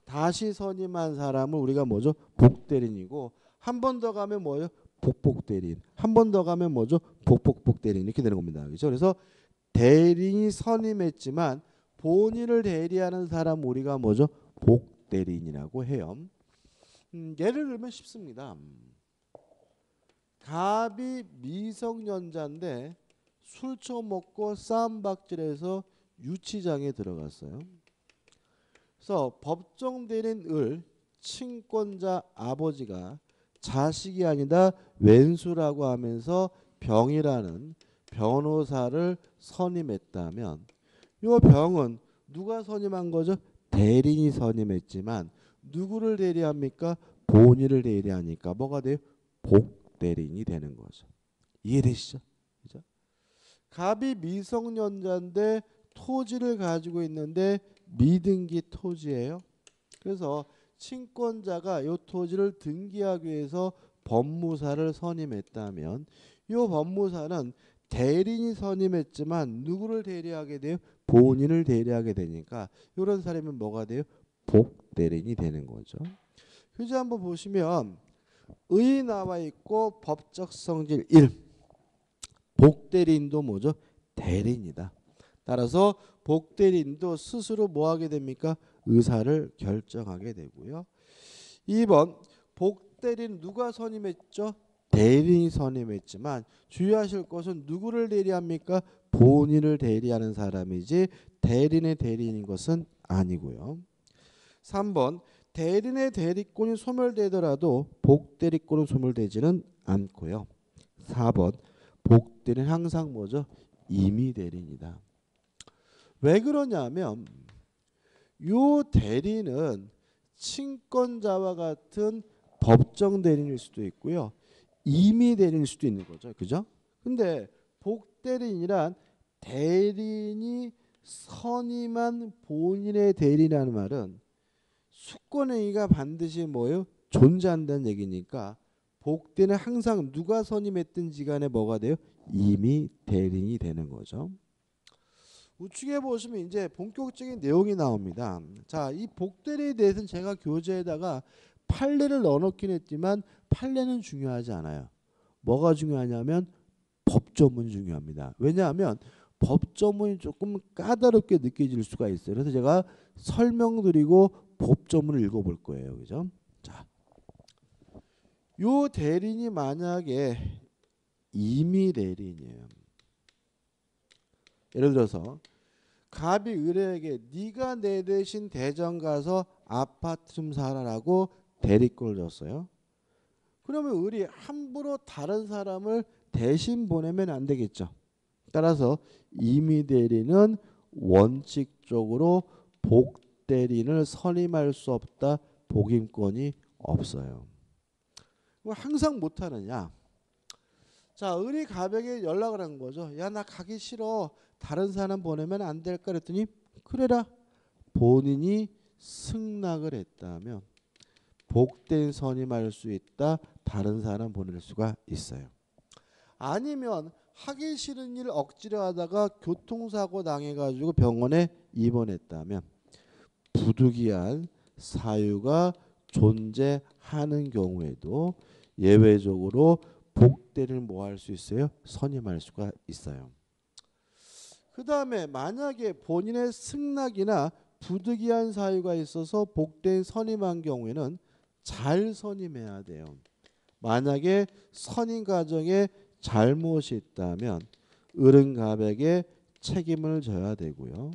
다시 선임한 사람을 우리가 뭐죠? 복대리인이고 한 번 더 가면 뭐예요? 복복대리인. 한 번 더 가면 뭐죠? 복복복대리인 이렇게 되는 겁니다. 그렇죠? 그래서 대리인이 선임했지만 본인을 대리하는 사람 우리가 뭐죠? 복대리인이라고 해요. 예를 들면 쉽습니다. 갑이 미성년자인데 술 처먹고 싸움박질해서 유치장에 들어갔어요. 그래서 법정 대리인 을 친권자 아버지가 자식이 아니다 왼수라고 하면서 병이라는 변호사를 선임했다면 이 병은 누가 선임한 거죠? 대리인이 선임했지만 누구를 대리합니까? 본인을 대리하니까 뭐가 돼요? 복대리인이 되는 거죠. 이해되시죠? 그죠? 갑이 미성년자인데 토지를 가지고 있는데 미등기 토지예요. 그래서 친권자가 이 토지를 등기하기 위해서 법무사를 선임했다면 이 법무사는 대리인이 선임했지만 누구를 대리하게 돼요? 본인을 대리하게 되니까 이런 사람은 뭐가 돼요? 복대리인이 되는 거죠. 휴지 한번 보시면 의 나와 있고 법적 성질 1. 복대리인도 뭐죠? 대리인이다. 따라서 복대리인도 스스로 뭐 하게 됩니까? 의사를 결정하게 되고요. 2번 복대리인 누가 선임했죠? 대리인이 선임했지만 주의하실 것은 누구를 대리합니까? 본인을 대리하는 사람이지 대리인의 대리인인 것은 아니고요. 3번 대리인의 대리권이 소멸되더라도 복대리권은 소멸되지는 않고요. 4번 복대리는 항상 뭐죠? 임의 대리인이다. 왜 그러냐면 요 대리인은 친권자와 같은 법정 대리인일 수도 있고요. 임의 대리인일 수도 있는 거죠. 그죠? 근데 복대리인이란 대리인이 선임한 본인의 대리인이라는 말은 수권행위가 반드시 뭐예요? 존재한다는 얘기니까 복대는 항상 누가 선임했든지 간에 뭐가 돼요? 임의 대리인이 되는 거죠. 우측에 보시면 이제 본격적인 내용이 나옵니다. 자, 이 복대리에 대해서는 제가 교재에다가 판례를 넣어놓긴 했지만 판례는 중요하지 않아요. 뭐가 중요하냐면 법조문이 중요합니다. 왜냐하면 법조문이 조금 까다롭게 느껴질 수가 있어요. 그래서 제가 설명드리고 법조문을 읽어볼 거예요. 그죠? 자, 요 대리인이 만약에 임의 대리인이에요. 예를 들어서 갑이 을에게 네가 내 대신 대전 가서 아파트 좀 사라라고 대리권을 줬어요. 그러면 을이 함부로 다른 사람을 대신 보내면 안 되겠죠. 따라서 임의대리는 원칙적으로 복대리인을 선임할 수 없다. 복임권이 없어요. 항상 못하느냐? 자, 을이 갑에게 연락을 한 거죠. 야, 나 가기 싫어. 다른 사람 보내면 안 될까? 그랬더니 그래라. 본인이 승낙을 했다면 복된 선임할 수 있다. 다른 사람 보낼 수가 있어요. 아니면 하기 싫은 일 억지로 하다가 교통사고 당해가지고 병원에 입원했다면 부득이한 사유가 존재하는 경우에도 예외적으로 복대를 뭐 할 수 있어요? 선임할 수가 있어요. 그 다음에 만약에 본인의 승낙이나 부득이한 사유가 있어서 복대인 선임한 경우에는 잘 선임해야 돼요. 만약에 선임 과정에 잘못이 있다면 을은 갑에게 책임을 져야 되고요.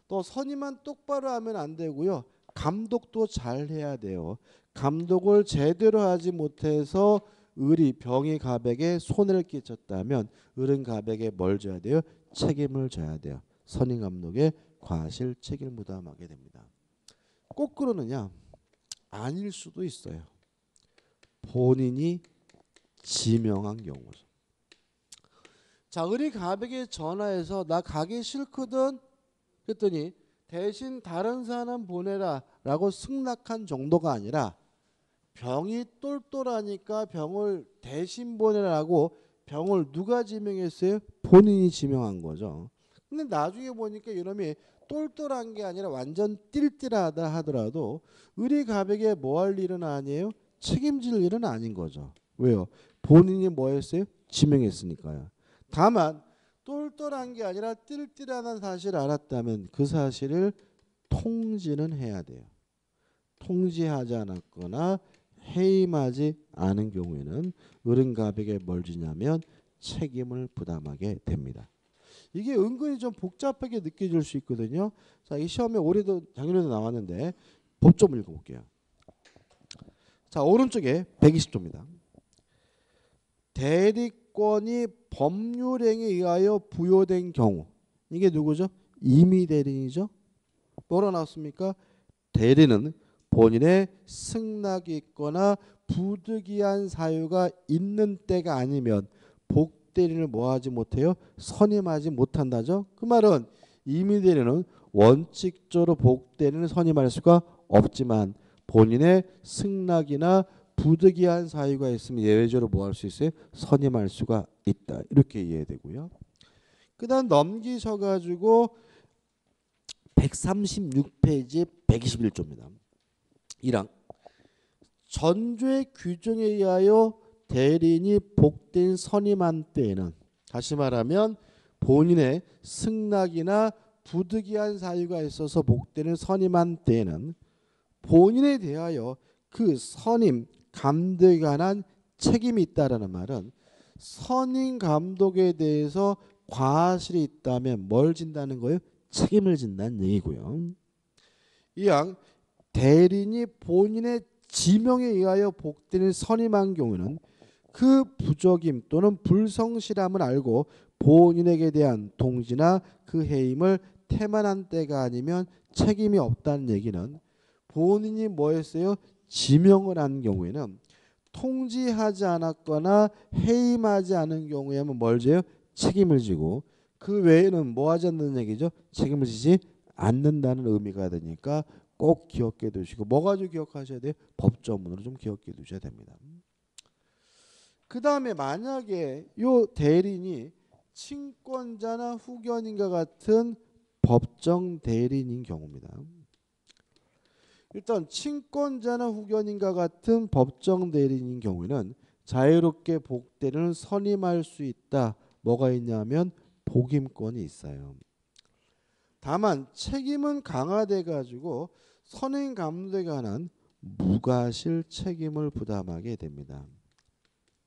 또 선임만 똑바로 하면 안 되고요. 감독도 잘 해야 돼요. 감독을 제대로 하지 못해서 을이 병이 갑에게 손해를 끼쳤다면 을은 갑에게 뭘 져야 돼요? 책임을 져야 돼요. 선임 감독의 과실 책임을 부담하게 됩니다. 꼭 그러느냐? 아닐 수도 있어요. 본인이 지명한 경우죠. 자, 을이 갑에게 전화해서 나 가기 싫거든. 그랬더니 대신 다른 사람 보내라 라고 승낙한 정도가 아니라 병이 똘똘하니까 병을 대신 보내라고 병을 누가 지명했어요? 본인이 지명한 거죠. 근데 나중에 보니까 이놈이 똘똘한 게 아니라 완전 띨띨하다 하더라도 을이 갑에게 뭐 할 일은 아니에요? 책임질 일은 아닌 거죠. 왜요? 본인이 뭐 했어요? 지명했으니까요. 다만 똘똘한 게 아니라 띨띨하다는 사실을 알았다면 그 사실을 통지는 해야 돼요. 통지하지 않았거나 해임하지 않은 경우에는 을은 갑에게 뭘 지냐면 책임을 부담하게 됩니다. 이게 은근히 좀 복잡하게 느껴질 수 있거든요. 자, 이 시험에 올해도 작년에도 나왔는데 법 좀 읽어볼게요. 자, 오른쪽에 120조입니다. 대리권이 법률행위에 의하여 부여된 경우, 이게 누구죠? 임의대리인이죠. 뭐라 나왔습니까? 대리는 본인의 승낙이 있거나 부득이한 사유가 있는 때가 아니면 복대리인을 뭐하지 못해요? 선임하지 못한다죠. 그 말은 임의대리는 원칙적으로 복대리인을 선임할 수가 없지만 본인의 승낙이나 부득이한 사유가 있으면 예외적으로 뭐 할 수 있어요? 선임할 수가 있다. 이렇게 이해되고요. 그 다음 넘기셔가지고 136페이지 121조입니다. 1항 전조의 규정에 의하여 대리인이 복대인 선임한 때에는, 다시 말하면 본인의 승낙이나 부득이한 사유가 있어서 복대인을 선임한 때에는 본인에 대하여 그 선임 감독에 관한 책임이 있다라는 말은 선임 감독에 대해서 과실이 있다면 뭘 진다는 거예요? 책임을 진다는 얘기고요. 이왕 대리인이 본인의 지명에 의하여 복대인을 선임한 경우는 그 부적임 또는 불성실함을 알고 본인에게 대한 통지나 그 해임을 태만한 때가 아니면 책임이 없다는 얘기는 본인이 뭐 했어요? 지명을 한 경우에는 통지하지 않았거나 해임하지 않은 경우에는 뭘 져요? 책임을 지고 그 외에는 뭐 하지 않는 얘기죠? 책임을 지지 않는다는 의미가 되니까 꼭 기억해 두시고, 뭐 가지고 기억하셔야 돼요? 법조문으로 좀 기억해 두셔야 됩니다. 그 다음에 만약에 요 대리인이 친권자나 후견인과 같은 법정 대리인인 경우입니다. 일단 친권자나 후견인과 같은 법정 대리인인 경우에는 자유롭게 복대리인을 선임할 수 있다. 뭐가 있냐면 복임권이 있어요. 다만 책임은 강화돼 가지고 선임 감독에 관한 무과실 책임을 부담하게 됩니다.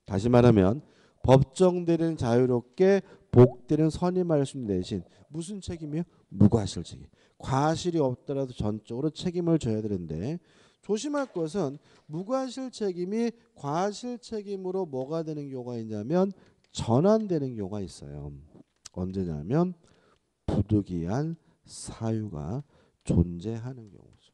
다시 말하면 법정 대리는 자유롭게 복대리인 선임할 수 있는 대신 무슨 책임이요? 무과실 책임. 과실이 없더라도 전적으로 책임을 져야 되는데 조심할 것은 무과실책임이 과실책임으로 뭐가 되는 경우가 있냐면 전환되는 경우가 있어요. 언제냐면 부득이한 사유가 존재하는 경우죠.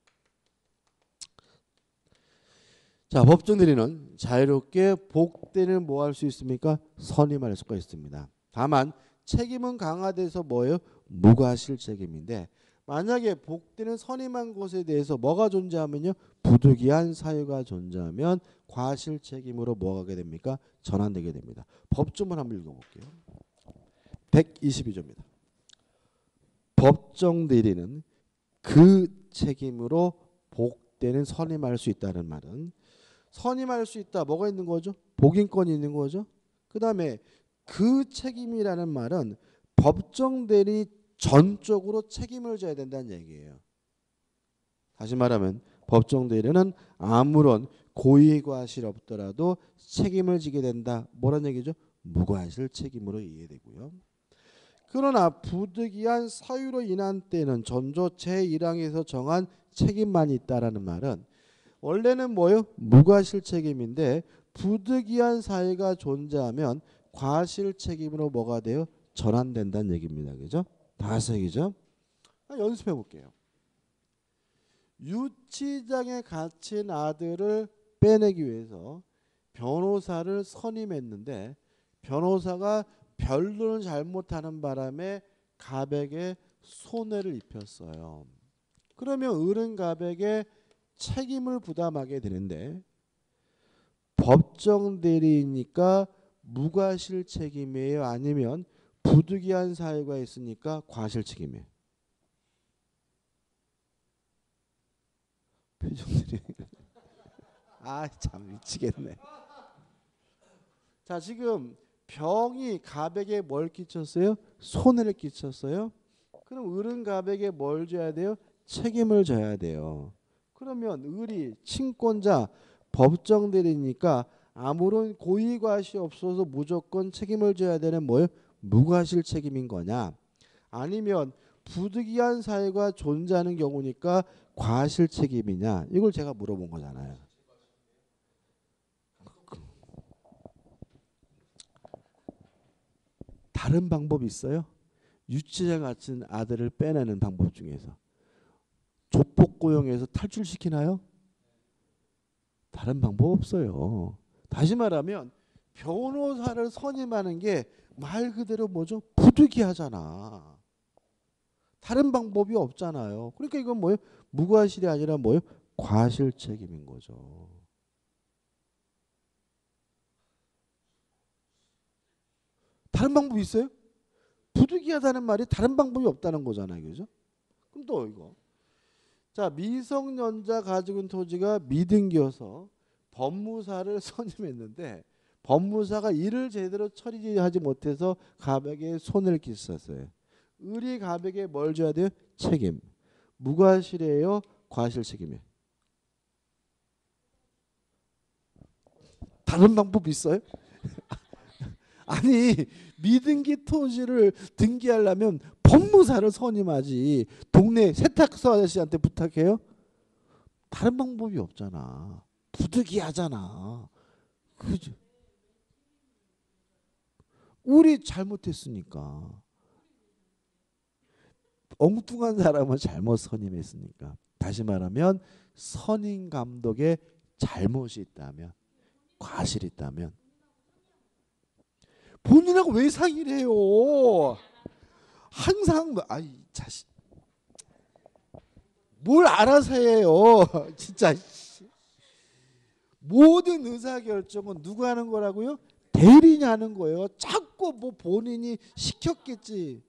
자, 법정대리는 자유롭게 복대를 뭐 할 수 있습니까? 선임할 수가 있습니다. 다만 책임은 강화돼서 뭐예요? 무과실책임인데 만약에 복대는 선임한 것에 대해서 뭐가 존재하면요? 부득이한 사유가 존재하면 과실책임으로 뭐가 하게 됩니까? 전환되게 됩니다. 법조문 한번 읽어볼게요. 122조입니다. 법정대리는 그 책임으로 복대는 선임할 수 있다는 말은 선임할 수 있다. 뭐가 있는 거죠? 복인권이 있는 거죠. 그 다음에 그 책임이라는 말은 법정대리 전적으로 책임을 져야 된다는 얘기예요. 다시 말하면 법정대리는 아무런 고의과실 없더라도 책임을 지게 된다. 뭐란 얘기죠? 무과실 책임으로 이해되고요. 그러나 부득이한 사유로 인한 때는 전조 제1항에서 정한 책임만 있다라는 말은 원래는 뭐예요? 무과실 책임인데 부득이한 사유가 존재하면 과실 책임으로 뭐가 돼요? 전환된다는 얘기입니다. 그죠? 다섯 얘기죠. 연습해 볼게요. 유치장에 갇힌 아들을 빼내기 위해서 변호사를 선임했는데 변호사가 별도는 잘못하는 바람에 갑에게 손해를 입혔어요. 그러면 어른 갑에게 책임을 부담하게 되는데 법정 대리니까 무과실 책임이에요? 아니면 부득이한 사유가 있으니까 과실 책임이에요? 표정들이 아 참 미치겠네. 자, 지금 병이 갑에게 뭘 끼쳤어요? 손해를 끼쳤어요. 그럼 을은 갑에게 뭘 줘야 돼요? 책임을 져야 돼요. 그러면 을이 친권자 법정 대리니까 아무런 고의과실이 없어서 무조건 책임을 져야 되는 뭐예요? 무과실 책임인 거냐? 아니면 부득이한 사유가 존재하는 경우니까 과실 책임이냐? 이걸 제가 물어본 거잖아요. 다른 방법이 있어요? 유치자 같은 아들을 빼내는 방법 중에서 조폭 고용해서 탈출시키나요? 다른 방법 없어요. 다시 말하면 변호사를 선임하는 게 말 그대로 뭐죠? 부득이하잖아. 다른 방법이 없잖아요. 그러니까 이건 뭐예요? 무과실이 아니라 뭐예요? 과실 책임인 거죠. 다른 방법이 있어요? 부득이하다는 말이 다른 방법이 없다는 거잖아요. 그죠? 그럼 또 이거. 자, 미성년자 가지고 있는 토지가 미등기여서 법무사를 선임했는데 법무사가 일을 제대로 처리하지 못해서 갑에게 손해를 끼쳤어요. 을이 갑에게 뭘 줘야 돼요? 책임. 무과실이에요? 과실 책임이에요? 다른 방법 있어요? 아니 미등기 토지를 등기하려면 법무사를 선임하지 동네 세탁소 아저씨한테 부탁해요? 다른 방법이 없잖아. 부득이하잖아. 그죠? 우리 잘못했으니까. 엉뚱한 사람은 잘못 선임했으니까. 다시 말하면 선임 감독의 잘못이 있다면 과실이 있다면 본인하고 왜 상의를 해요? 항상 아이 자식 뭘 알아서 해요. 진짜 모든 의사결정은 누가 하는 거라고요? 대리인이 하는 거예요. 자꾸 뭐 본인이 시켰겠지.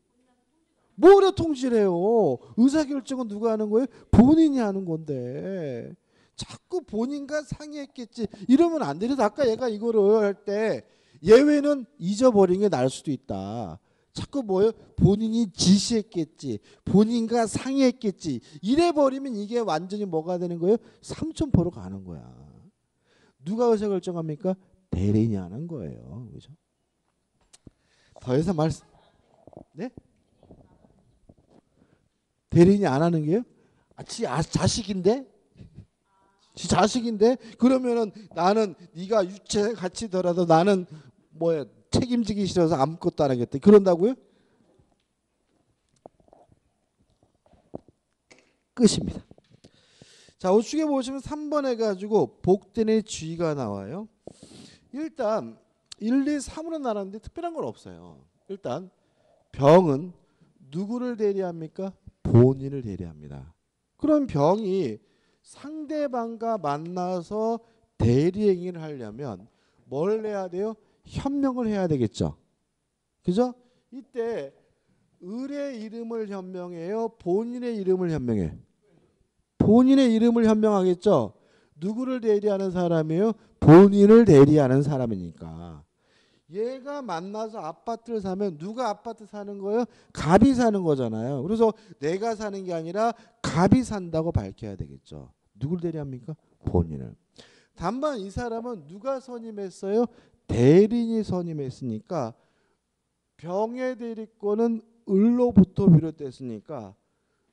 뭐로 통실해요? 의사결정은 누가 하는 거예요? 본인이 하는 건데 자꾸 본인과 상의했겠지. 이러면 안 되는데 아까 얘가 이거를 할 때 예외는 잊어버린 게 날 수도 있다. 자꾸 뭐예요? 본인이 지시했겠지. 본인과 상의했겠지. 이래버리면 이게 완전히 뭐가 되는 거예요? 삼천포로 가는 거야. 누가 의사결정합니까? 대리인이 하는 거예요. 그죠? 더 이상 말씀 네? 대리인이 안 하는 게요? 자식인데? 지 자식인데 그러면은 나는 네가 유체 같이 더라도 나는 뭐야 책임지기 싫어서 아무것도 안 하겠다. 그런다고요? 끝입니다. 자, 우측에 보시면 3번 해가지고 복된의 주의가 나와요. 일단 1, 2, 3으로 나눴는데 특별한 건 없어요. 일단 병은 누구를 대리합니까? 본인을 대리합니다. 그럼 병이 상대방과 만나서 대리행위를 하려면 뭘 해야 돼요? 현명을 해야 되겠죠. 그죠? 이때 을의 이름을 현명해요? 본인의 이름을 현명해요? 본인의 이름을 현명하겠죠. 누구를 대리하는 사람이에요? 본인을 대리하는 사람이니까. 얘가 만나서 아파트를 사면 누가 아파트 사는 거예요? 갑이 사는 거잖아요. 그래서 내가 사는 게 아니라 갑이 산다고 밝혀야 되겠죠. 누구를 대리합니까? 본인을. 다만 이 사람은 누가 선임했어요? 대리인이 선임했으니까 병의 대리권은 을로부터 비롯됐으니까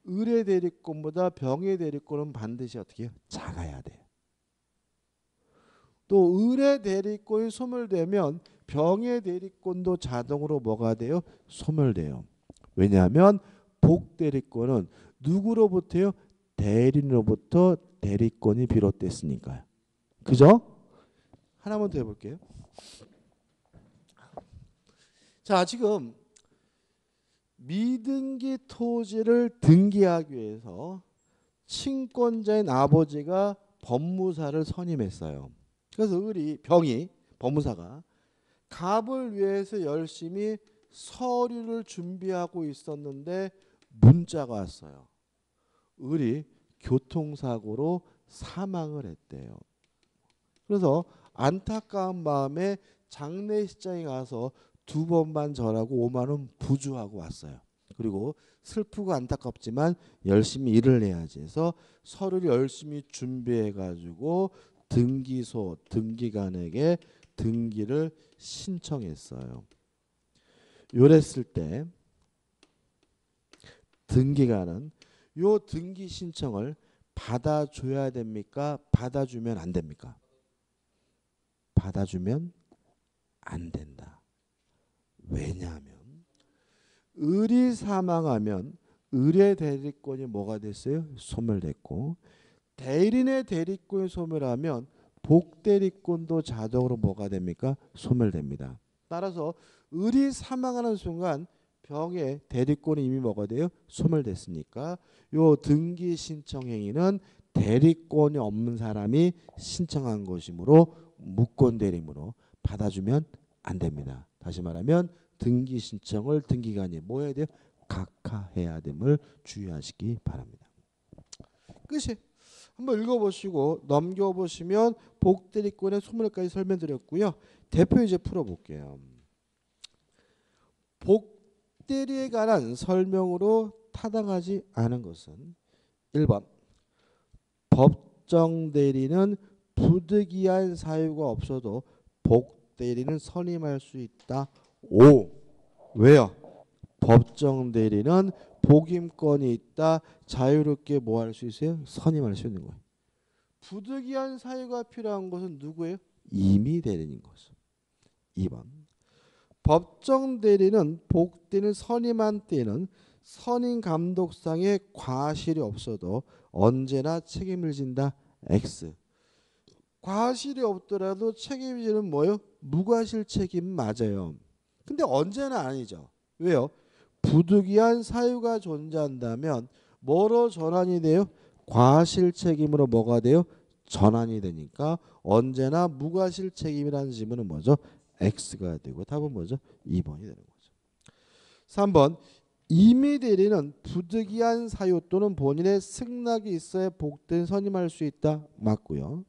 을의 대리권보다 병의 대리권은 반드시 어떻게 해요? 작아야 돼요. 또 을의 대리권이 소멸되면 병의 대리권도 자동으로 뭐가 돼요? 소멸돼요. 왜냐하면 복대리권은 누구로부터요? 대리인으로부터 대리권이 비롯됐으니까요. 그죠? 하나만 더 해볼게요. 자, 지금 미등기 토지를 등기하기 위해서 친권자인 아버지가 법무사를 선임했어요. 그래서 을이 병이 법무사가 갑을 위해서 열심히 서류를 준비하고 있었는데 문자가 왔어요. 을이 교통사고로 사망을 했대요. 그래서 안타까운 마음에 장례식장에 가서 2번만 절하고 5만 원 부주하고 왔어요. 그리고 슬프고 안타깝지만 열심히 일을 해야지 해서 서류를 열심히 준비해가지고 등기소 등기관에게 등기를 신청했어요. 요랬을 때 등기관은 요 등기 신청을 받아줘야 됩니까? 받아주면 안 됩니까? 받아주면 안 된다. 왜냐하면 을이 사망하면 을의 대리권이 뭐가 됐어요? 소멸됐고 대리인의 대리권이 소멸하면 복대리권도 자동으로 뭐가 됩니까? 소멸됩니다. 따라서 을이 사망하는 순간 병의 대리권이 이미 뭐가 돼요? 소멸됐으니까 요 등기 신청 행위는 대리권이 없는 사람이 신청한 것이므로 무권 대리므로 받아주면 안 됩니다. 다시 말하면 등기 신청을 등기관이 뭐 해야 돼요? 각하해야 됨을 주의하시기 바랍니다. 끝이. 한번 읽어보시고 넘겨보시면 복대리권의 소멸까지 설명드렸고요. 대표 이제 풀어볼게요. 복대리에 관한 설명으로 타당하지 않은 것은 1번 법정대리는 부득이한 사유가 없어도 복대리는 선임할 수 있다. 5. 왜요? 법정대리는 복임권이 있다. 자유롭게 뭐 할 수 있어요? 선임할 수 있는 거예요. 부득이한 사유가 필요한 것은 누구예요? 임의 대리인 것은. 2번 법정대리는 복대리는 선임한 때는 선임 감독상의 과실이 없어도 언제나 책임을 진다. X. 과실이 없더라도 책임지는 뭐예요? 무과실 책임 맞아요. 근데 언제나 아니죠. 왜요? 부득이한 사유가 존재한다면 뭐로 전환이 돼요? 과실 책임으로 뭐가 돼요? 전환이 되니까 언제나 무과실 책임이라는 질문은 뭐죠? X가 되고 답은 뭐죠? 2번이 되는 거죠. 3번 임의 대리는 부득이한 사유 또는 본인의 승낙이 있어야 복대리인 선임할 수 있다. 맞고요.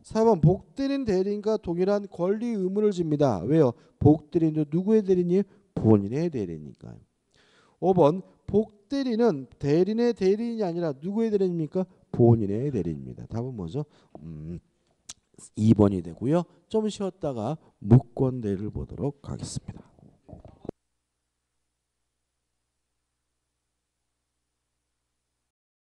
4번 복대리인 대리인과 동일한 권리 의무를 집니다. 왜요? 복대리인도 누구의 대리인이에요? 본인의 대리니까요. 5번 복대리는 대리인의 대리인이 아니라 누구의 대리인입니까? 본인의 대리인입니다. 답은 뭐죠? 2번이 되고요. 좀 쉬었다가 무권 대리를 보도록 하겠습니다.